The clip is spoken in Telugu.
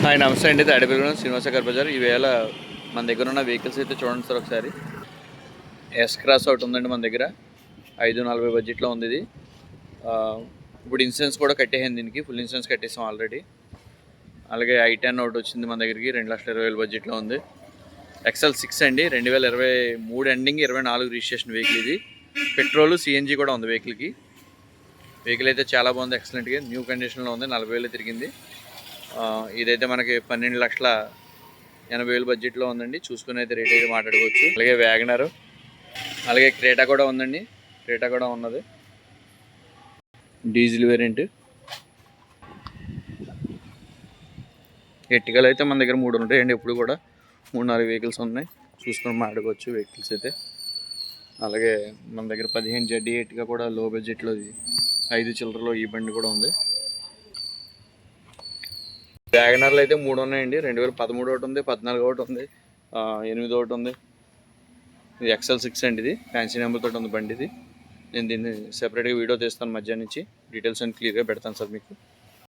హాయ్ నమస్తే అండి. తాడేపల్లిగూడెం శ్రీనివాస గారి బజార్. ఈవేళ మన దగ్గర ఉన్న వెహికల్స్ అయితే చూడండి సార్ ఒకసారి. ఎస్ క్రాస్ ఒకటి ఉందండి మన దగ్గర, 540 బడ్జెట్లో ఉంది ఇది. ఇప్పుడు ఇన్సూరెన్స్ కూడా కట్టేసింది, దీనికి ఫుల్ ఇన్సూరెన్స్ కట్టేసాం ఆల్రెడీ. అలాగే I10 ఒకటి వచ్చింది మన దగ్గరికి, 2,20,000 బడ్జెట్లో ఉంది. XL6 అండి, 2023 ఎండింగ్ 24 రిజిస్ట్రేషన్ వెహికల్ ఇది. పెట్రోల్ CNG కూడా ఉంది వెహికల్కి. వెహికల్ అయితే చాలా బాగుంది, ఎక్సలెంట్గా న్యూ కండిషన్లో ఉంది. 40,000 తిరిగింది. ఇదైతే మనకి 12,80,000 బడ్జెట్లో ఉందండి. చూసుకుని అయితే రేట్ అయితే మాట్లాడుకోవచ్చు. అలాగే వ్యాగనర్, అలాగే క్రేటా కూడా ఉందండి. క్రేటా కూడా ఉన్నది, డీజిల్ వేరియంట్. ఎర్టిగాలు అయితే మన దగ్గర 3 ఉంటాయండి. ఎప్పుడు కూడా 3-4 వెహికల్స్ ఉన్నాయి, చూసుకొని మాట్లాడుకోవచ్చు వెహికల్స్ అయితే. అలాగే మన దగ్గర 15 ZD ఎర్టిగా కూడా లో బడ్జెట్లో 5 చిల్లరలో ఈ బండి కూడా ఉంది. వ్యాగనర్లు అయితే 3 ఉన్నాయండి. 2013 ఒకటి ఉంది, 14 ఒకటి ఉంది, 8 ఒకటి ఉంది. ఇది XL6 అండి, ఇది ఫ్యాన్సీ నెంబర్ తోటి ఉంది బండి ఇది. నేను దీన్ని సెపరేట్గా వీడియో తీస్తాను మధ్యాహ్నం నుంచి, డీటెయిల్స్ అన్ని క్లియర్గా పెడతాను సార్ మీకు.